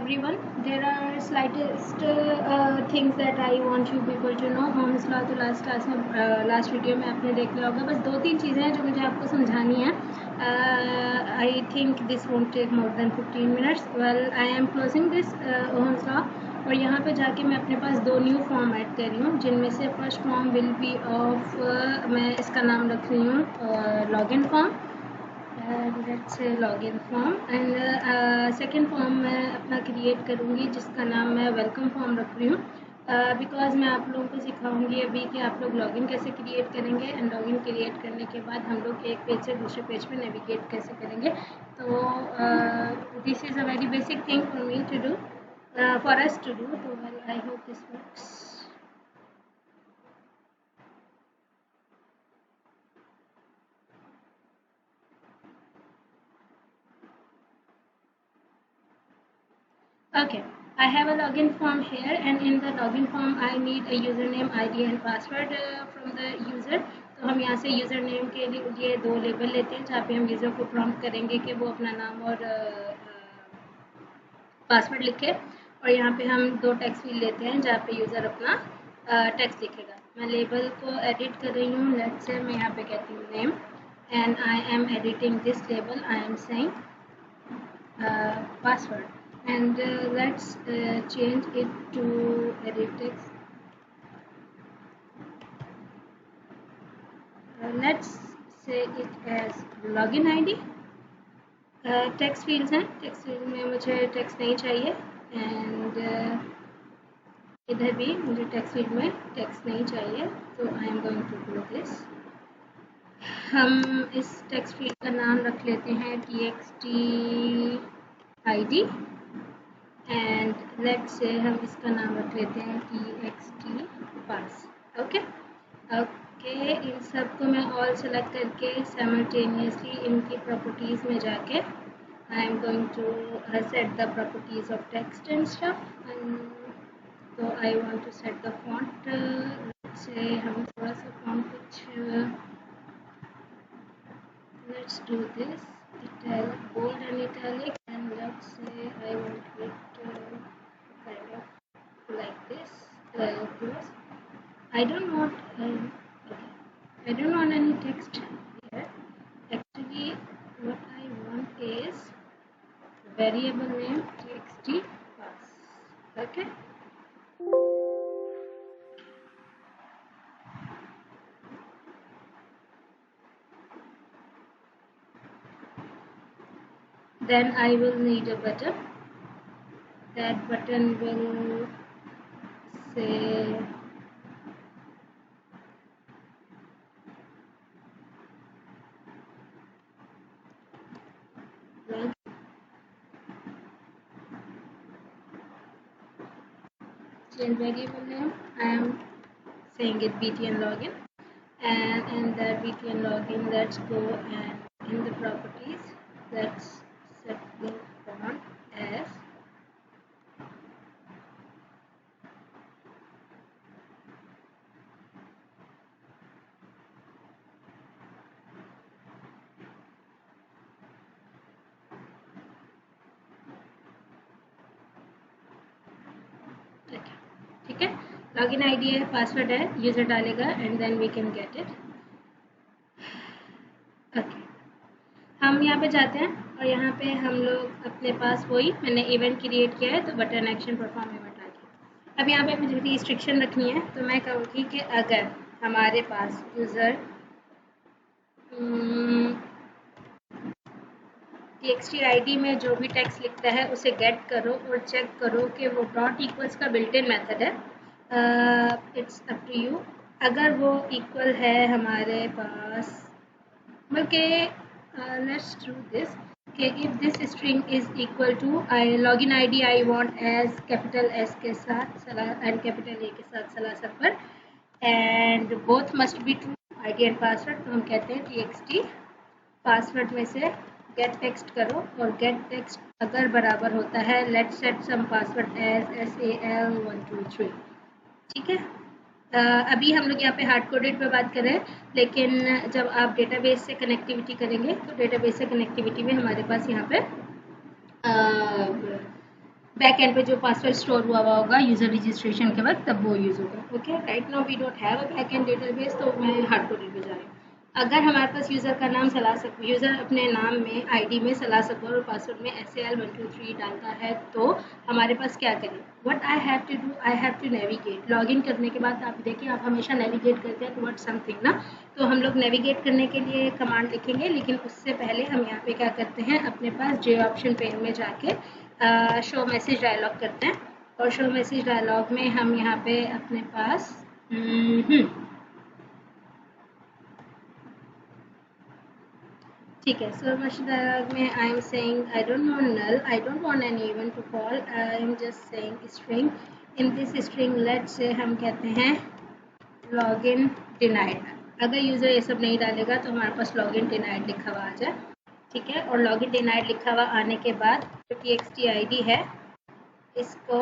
everyone. There are slightest things that I want you people to know. Mohammad सलाह तो last class में last video में आपने देख लिया होगा. बस 2-3 चीज़ें हैं जो मुझे आपको समझानी है. I think this won't take more than 15 minutes. Well I am closing this Mohamed Salah और यहाँ पे जाके मैं अपने पास 2 न्यू फॉर्म ऐड कर रही हूँ, जिनमें से first form will be of मैं इसका नाम रख रही हूँ लॉगिन फॉर्म. लेट्स से login form and second form मैं अपना क्रिएट करूँगी जिसका नाम मैं वेलकम फॉर्म रख रही हूँ. बिकॉज मैं आप लोगों को सिखाऊंगी अभी कि आप लोग लॉगिन कैसे क्रिएट करेंगे एंड लॉगिन क्रिएट करने के बाद हम लोग एक पेज से दूसरे पेज पे नेविगेट कैसे करेंगे. तो this is a very basic thing for me to do, for us to do. तो well I hope this works. Okay, I have a login form here, and in the login form I need a username, ID and password from the user. तो हम यहाँ से user name के लिए 2 label लेते हैं जहाँ पे हम यूज़र को प्रॉम्प्ट करेंगे कि वो अपना नाम और पासवर्ड लिखे, और यहाँ पे हम 2 टेक्स्ट फील्ड लेते हैं जहाँ पे यूज़र अपना टेक्स्ट लिखेगा. मैं लेबल को एडिट कर रही हूँ. लेट्स से मैं यहाँ पे कहती हूँ name and I am editing this label. I am saying password. And let's change it to edit text. Let's say it as login ID. Text fields हैं. टेक्स्ट फील्ड में मुझे टेक्स्ट नहीं चाहिए एंड इधर भी मुझे टेक्स्ट फील्ड में text नहीं चाहिए. तो I am going to do this. हम इस टेक्स्ट फील्ड का नाम रख लेते हैं txt id and let's say हम इसका नाम रख लेते हैं txt pass. ओके ओके, इन सब को मैं ऑल सेलेक्ट करके साइमल्टेनियसली इनकी प्रॉपर्टीज़ में जाके I am going to set the properties of text and stuff. तो I want to set the font. से हम थोड़ा सा फॉन्ट कुछ let's do this italic, bold and italic, and let's say I want it kind of like this. Close. I don't want okay. I don't want any text here. Actually, what I want is variable name txt pass. Okay. Then I will need a button. That button will say log. Change variable name. I am saying it btn login, and in the btn login, let's go and in the properties, let's set the font as ठीक है. Login ID है, password है, user डालेगा and then we can get it. Okay, हम यहाँ पे जाते हैं और यहाँ पे हम लोग अपने पास वही मैंने इवेंट क्रिएट किया है तो बटन एक्शन परफॉर्म इवेंट आ गया. अब यहाँ पे मुझे रिस्ट्रिक्शन रखनी है तो मैं कहूँगी कि अगर हमारे पास यूज़र txt id में जो भी टेक्स्ट लिखता है उसे गेट करो और चेक करो कि वो डॉट इक्वल्स का बिल्ट इन मेथड है. It's up to you. अगर वो इक्वल है हमारे पास, बल्कि लेट्स डू दिस कि if this string is equal to login ID I want as capital S के साथ एंड कैपिटल ए के साथ सलासर पर and both must be true ID and password. तो हम कहते हैं txt पासवर्ड में से गेट टेक्स्ट करो और गेट टेक्स्ट अगर बराबर होता है let's set some password as SAL123. ठीक है. अभी हम लोग यहाँ पे हार्ड कोडेड पे बात कर रहे हैं, लेकिन जब आप डेटाबेस से कनेक्टिविटी करेंगे तो डेटाबेस से कनेक्टिविटी में हमारे पास यहाँ पे बैक एंड पे जो पासवर्ड स्टोर हुआ होगा यूजर रजिस्ट्रेशन के वक्त, तब वो यूज होगा। Okay, right now we don't have a back end database, तो मैं हार्ड कोडेड पे जा रही हूँ। अगर हमारे पास यूज़र का नाम सला सक यूज़र अपने नाम में आईडी में सला सकबर और पासवर्ड में SAL123 डालता है, तो हमारे पास क्या करें? What I have to do, I have to navigate. Login करने के बाद आप देखिए, आप हमेशा नेविगेट करते हैं टुवर्ड्स समथिंग ना, तो हम लोग नेविगेट करने के लिए कमांड लिखेंगे, लेकिन उससे पहले हम यहाँ पे क्या करते हैं, अपने पास जे ऑप्शन पेन में जाके शो मैसेज डायलॉग करते हैं, और शो मैसेज डायलॉग में हम यहाँ पे अपने पास ठीक है, सो मैसेज डायलॉग में I am saying I don't want null, I don't want any even to call, I am just saying string. In this string let's say हम कहते हैं लॉगिन डिनाइड। अगर यूज़र ये सब नहीं डालेगा तो हमारे पास लॉगिन डिनाइड लिखा हुआ आ जाए, ठीक है। और लॉगिन डिनाइड लिखा हुआ आने के बाद जो TXT ID है, इसको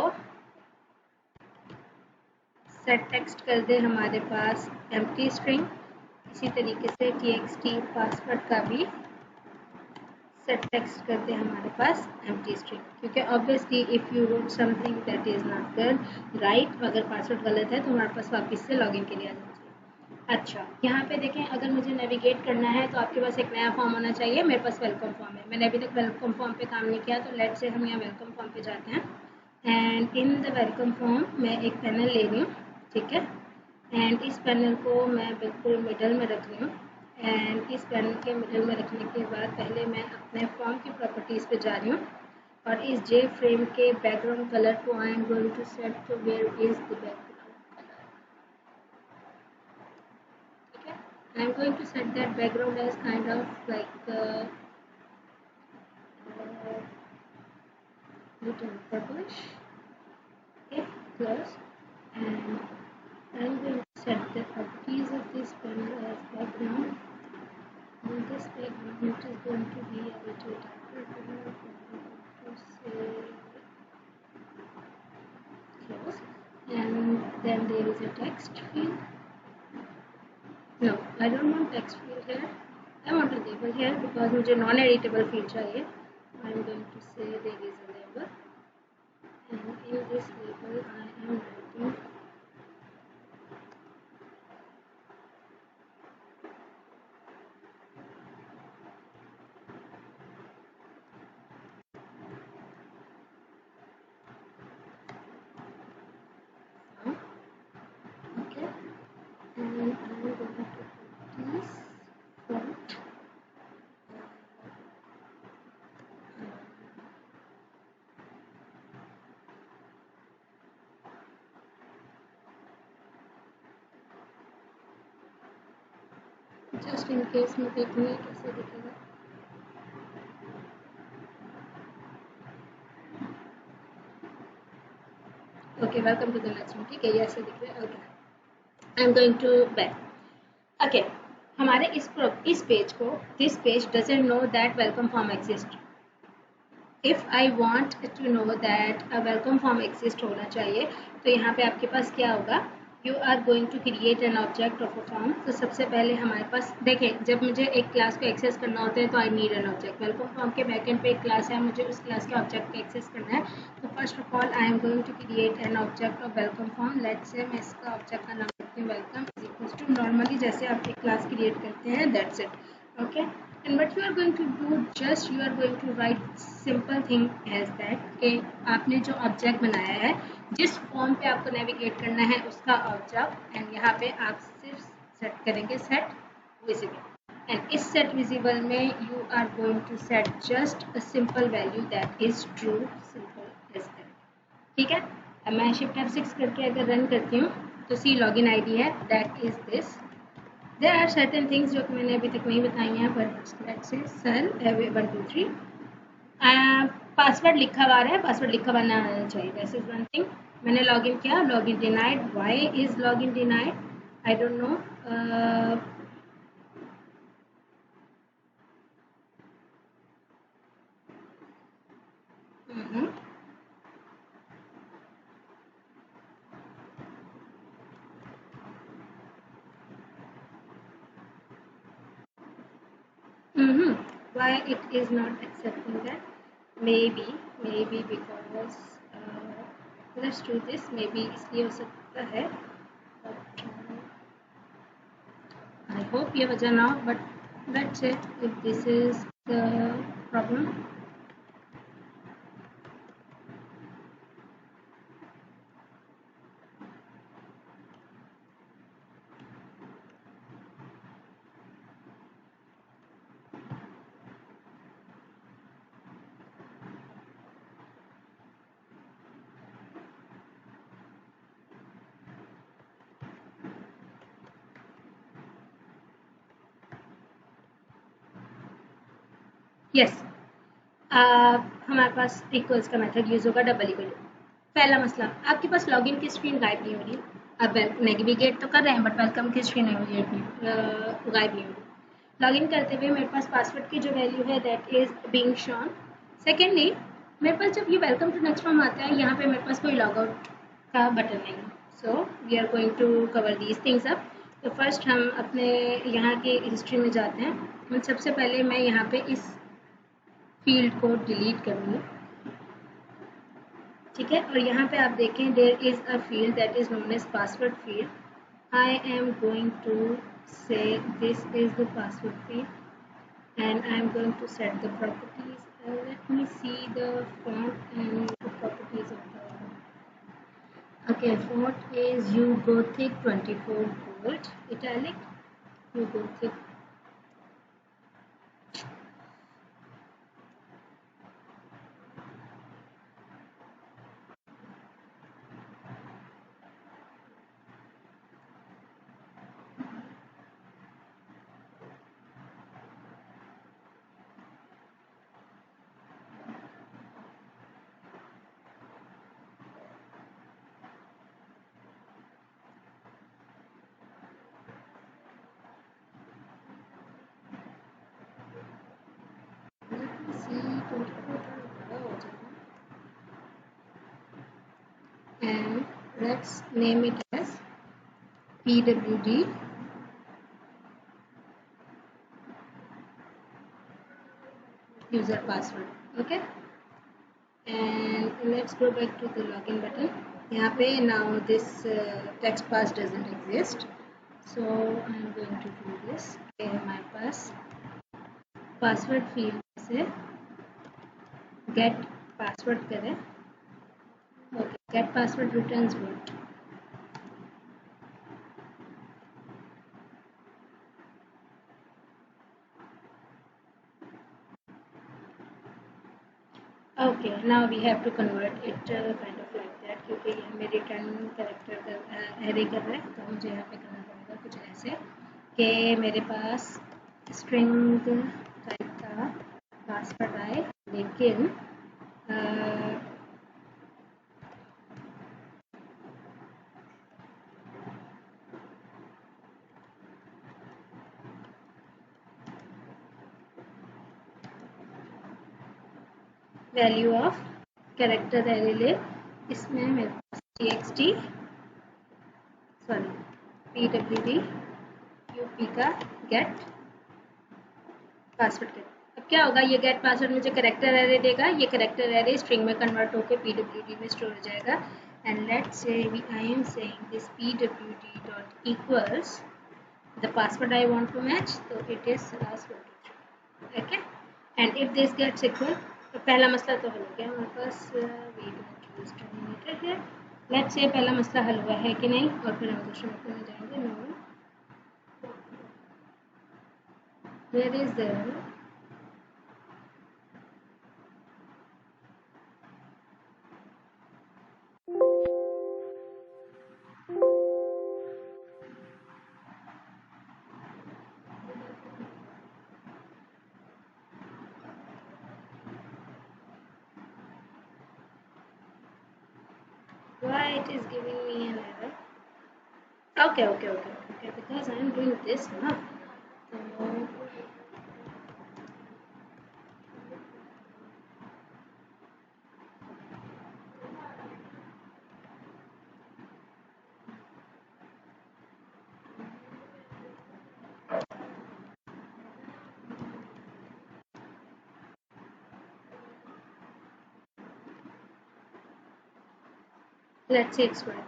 सेट टेक्स्ट कर दे हमारे पास एम्प्टी स्ट्रिंग। इसी तरीके से TXT पासवर्ड का भी सेट टेक्स्ट करते हैं हमारे पास एम्प्टी स्ट्रिंग, क्योंकि obviously if you wrote something that is not good right, अगर पासवर्ड गलत है तो हमारे पास वापस से लॉगिन के लिए आ जाना चाहिए। अच्छा, यहाँ पे देखें, अगर मुझे नेविगेट करना है तो आपके पास एक नया फॉर्म होना चाहिए। मेरे पास वेलकम फॉर्म है, मैंने अभी तक वेलकम फॉर्म पे काम नहीं किया, तो लेट से हम यहाँ वेलकम फॉर्म पे जाते हैं। And in the welcome form मैं एक पैनल ले रही हूँ, ठीक है। एंड इस पैनल को मैं बिल्कुल मिडल में रख रही हूँ। एंड इस पैनल के मिडल में रखने के बाद पहले मैं अपने फॉर्म की प्रॉपर्टीज़ पे जा रही हूँ, और इस जे फ्रेम के बैकग्राउंड कलर को I am going to set to where is the background colour, ठीक है। I am going to set that background as kind of like little purplish, okay, close. And I'm going to set the properties of this panel as background. And this background is going to be a little darker color. I'm going to say close. And then there is a text field. No, I don't want text field here. I want a label here because मुझे non-editable field चाहिए. I'm going to say there is a label. And in this label I am writing okay, and I am going to put this font just in case मैं देखूँगी कैसे दिखेगा। Okay, welcome to the next one, ठीक है, ये ऐसे दिख रहा है। Okay, I am going to back. Okay, हमारे इस पेज को, this page doesn't know that welcome form exists. If I want to know that a welcome form exist होना चाहिए, तो यहाँ पे आपके पास क्या होगा, you are going to create an object of a form। तो सबसे पहले हमारे पास देखें, जब मुझे एक क्लास को एक्सेस करना होता है तो I need an object. Welcome form के बैकएंड पे एक क्लास है, मुझे उस क्लास के ऑब्जेक्ट को एक्सेस करना है, तो first of all I am going to create an object of welcome form. Let's say मैं इसका ऑब्जेक्ट का नाम रखती हूँ welcome is equals to, normally जैसे आप एक क्लास क्रिएट करते हैं, that's it, okay. And what you are going to do, just you are going to write simple thing as that कि आपने जो ऑब्जेक्ट बनाया है, जिस फॉर्म पे आपको नेविगेट करना है उसका ऑब्जेक्ट, एंड यहाँ पे आप सिर्फ सेट करेंगे सेट विजिबल। एंड इस सेट विजिबल में you are going to set just a simple value that is true, simple as that, ठीक है। अब मैं शिफ्ट F6 करके अगर रन करती हूँ तो सी लॉगिन ID है, that is this. There are certain things जो कि मैंने अभी तक नहीं बताई हैं, पर लेट्स से सेल 1 2 3 पासवर्ड लिखा हुआ है, पासवर्ड लिखा हुआ ना आना चाहिए, दैट इज वन थिंग। मैंने लॉगिन किया, login denied, why is login denied, I don't no. Why it is not accepting that? Maybe because let's do this, may be इसलिए हो सकता है, आई होप ये वजह ना हो, but let's say if this is the problem. Yes, हमारे पास equals का मेथड यूज होगा डबल इक्वल टू. पहला मसला, आपके पास लॉगिन की स्क्रीन गायब नहीं हो रही है. अब नेविगेट तो कर रहे हैं बट वेलकम की स्क्रीन नेविगेट नहीं गायब नहीं हो रही. लॉगिन करते हुए मेरे पास पासवर्ड की जो वैल्यू है that is being shown. Secondly, मेरे पास जब ये वेलकम टू नेक्स्ट फॉर्म आता है, यहाँ पे मेरे पास कोई लॉग आउट का बटन नहीं है. So we are going to cover these things up. तो फर्स्ट हम अपने यहाँ की हिस्ट्री में जाते हैं. सबसे पहले मैं यहाँ पे इस फील्ड को डिलीट करूँगी. ठीक है, और यहाँ पे आप देखें there is a field that is known as password field. I am going to say this is the password field and I am going to set the properties. Let me see the font and the properties of the. Okay, font is Ugothic 24 bold italic. Ugothic. And let's name it as PWD user password. Okay, and let's go back to the login button. यहाँ पे now this text pass doesn't exist, so I'm going to do this. हमारे पास password field से get password करें. Okay, get password returns what? Okay, now we have to convert it kind of like that, क्योंकि ये हमें return character array कर रहा है. तो मुझे यहाँ पे करना पड़ेगा कुछ ऐसे कि मेरे पास स्ट्रिंग टाइप का पासवर्ड आए, लेकिन वैल्यू ऑफ कैरेक्टर एरे ले. इसमें मेरे पास txt सॉरी pwd up का गेट पासवर्ड. अब क्या होगा, ये गेट पासवर्ड मुझे कैरेक्टर एरे देगा. ये कैरेक्टर एरे स्ट्रिंग में कन्वर्ट होकर pwd में स्टोर हो जाएगा. And let's say I am saying this pwd dot equals the password I want to match, तो it is ras123. Okay, and if this gets equal, तो पहला मसला तो हल हो गया हमारे पास. लेट्स से पहला मसला हल हुआ है कि नहीं, और फिर हम दूसरे मसले में जाएंगे. No, where is the why it is giving me an error. Okay, because I am doing this now. So let's say explore.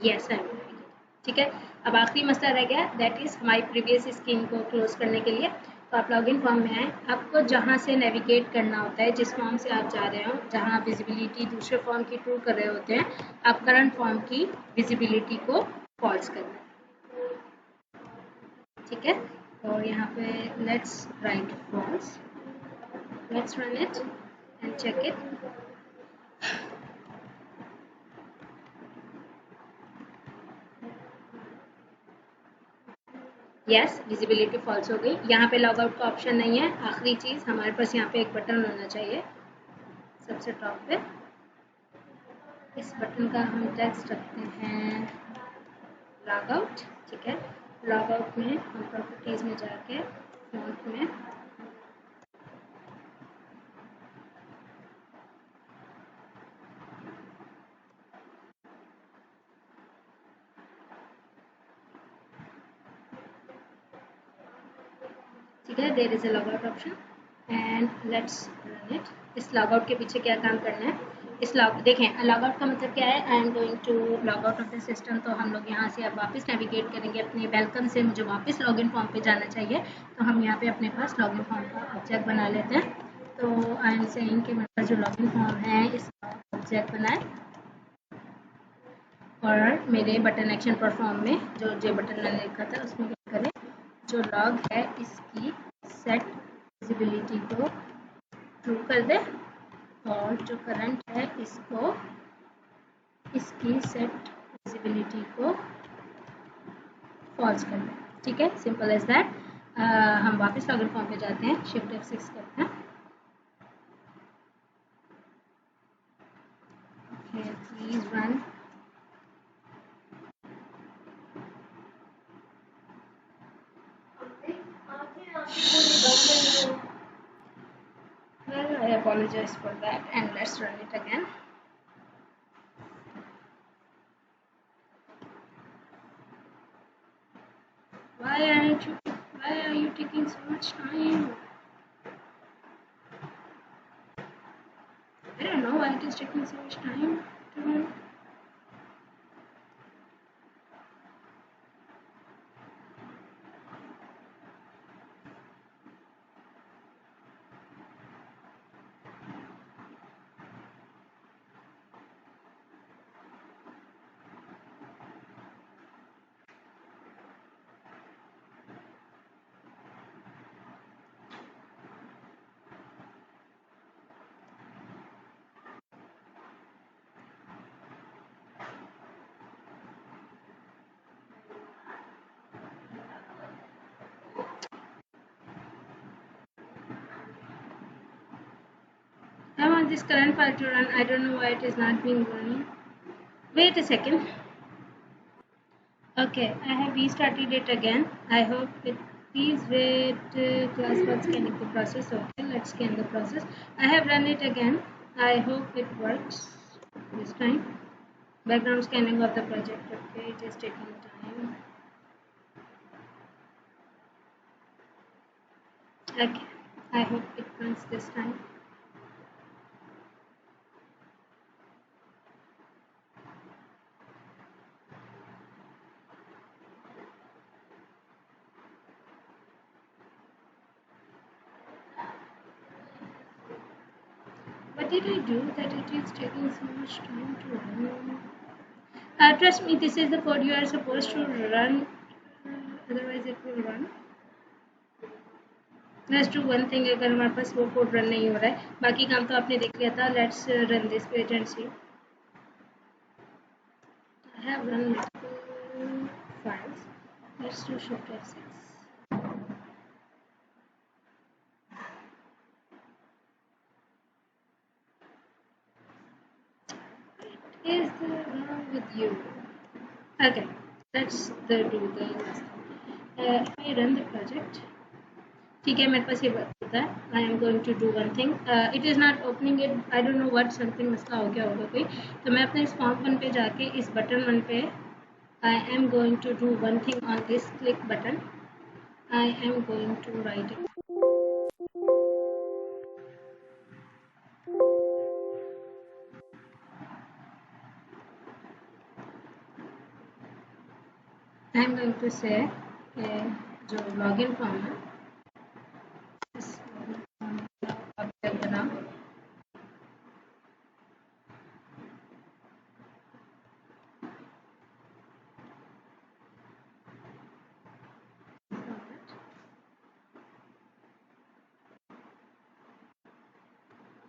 Yes I will. ठीक है. अब आखिरी मसला रह गया, दैट इज हमारी प्रीवियस स्क्रीन को क्लोज करने के लिए. तो आप लॉगिन फॉर्म में आए, आपको जहाँ से नेविगेट करना होता है, जिस फॉर्म से आप जा रहे हो, जहाँ विजिबिलिटी दूसरे फॉर्म की ट्रू कर रहे होते हैं, आप करंट फॉर्म की विजिबिलिटी को फॉल्स करना है. ठीक है. और यहाँ पे let's write false. Let's run it and check it. Yes, visibility false हो गई. यहाँ पे लॉग आउट का ऑप्शन नहीं है. आखिरी चीज़ हमारे पास यहाँ पे एक बटन होना चाहिए सबसे टॉप पे. इस बटन का हम टेक्स्ट रखते हैं लॉग आउट. ठीक है. लॉग आउट में हम प्रॉपर्टीज में जाके फॉन्ट में ठीक है, there is a log out option and let's run it. इस लॉग आउट के पीछे क्या काम करना है, इस लॉग देखें, लॉग आउट का मतलब क्या है, I am going to log out of the system. तो हम लोग यहाँ से अब वापस नेविगेट करेंगे अपने वेलकम से. मुझे वापस लॉगिन फॉर्म पे जाना चाहिए, तो हम यहाँ पे अपने पास लॉगिन फॉर्म का ऑब्जेक्ट बना लेते हैं. तो आई एम सेइंग कि मेरे पास जो लॉगिन फॉर्म है इसका ऑब्जेक्ट बनाए और मेरे बटन एक्शन परफॉर्म में जो बटन मैंने लिखा था उसमें क्या करें, जो लॉग है इसकी सेट विजिबिलिटी को ट्रू कर दे और जो करंट है इसको इसकी सेट विजिबिलिटी को फॉल्स कर दे. ठीक है, सिंपल एज दैट. हम वापस लॉगिन फॉर्म पे जाते हैं, शिफ्ट F6 करते हैं. Okay, please run. Well, I apologize for that and let's run it again. Why are you taking so much time? I don't know why it is taking so much time to run. I want this current file to run. I don't know why it is not being running. Wait a second. Okay, I have restarted it again. I hope it. Please wait. Class was scanning the process. Okay, let's scan the process. I have run it again. I hope it works this time. Background scanning of the project. Okay, it is taking time. Okay, I hope it runs this time. What did I do that it is taking so much time to run? Trust me, this is the code you are supposed to run, otherwise it will run. Let's do one thing. अगर हमारे पास वो code run नहीं हो रहा है, बाकी काम तो आपने देख लिया था. Let's run this page and see. I have run multiple files. Let's do shift F6. What is wrong with you? Okay, let's do the last thing. If I run the project, ठीक है, मेरे पास ये होता है. I am going to do one thing. It is not opening it. I don't know what, something मसला हो गया होगा कोई. तो मैं अपने इस फॉर्म 1 पे जाके इस बटन 1 पे I am going to do one thing on this click button. I am going to write it. I am going to say जो login form है इस object का नाम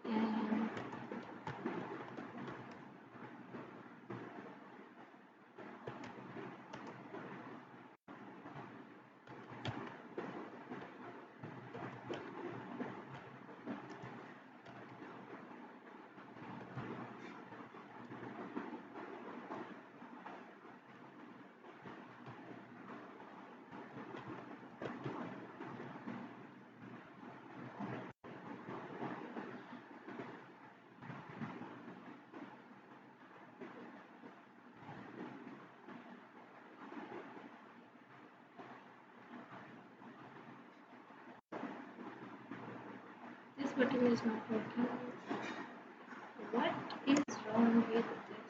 and this button is not working. What is wrong with this?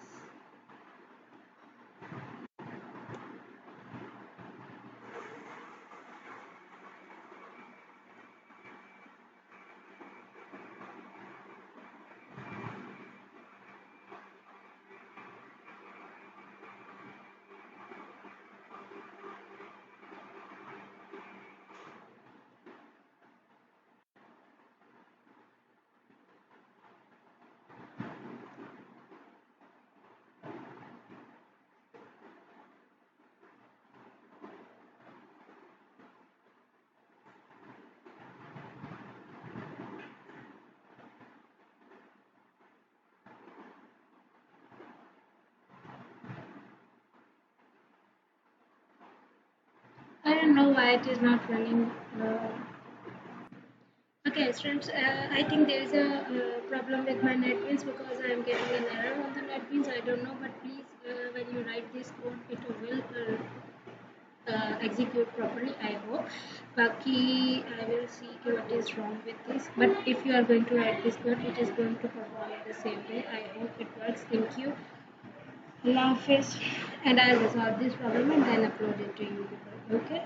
I don't know why it is not running. Okay, students, I think there is a problem with my NetBeans because I am getting an error on the NetBeans. I don't know, but please, when you write this code, it will execute properly. I hope. Baki, I will see what is wrong with this. But if you are going to write this code, it is going to perform in the same way. I hope it works. Thank you. Allah Hafiz. And I'll resolve this problem and then upload it to you. Okay.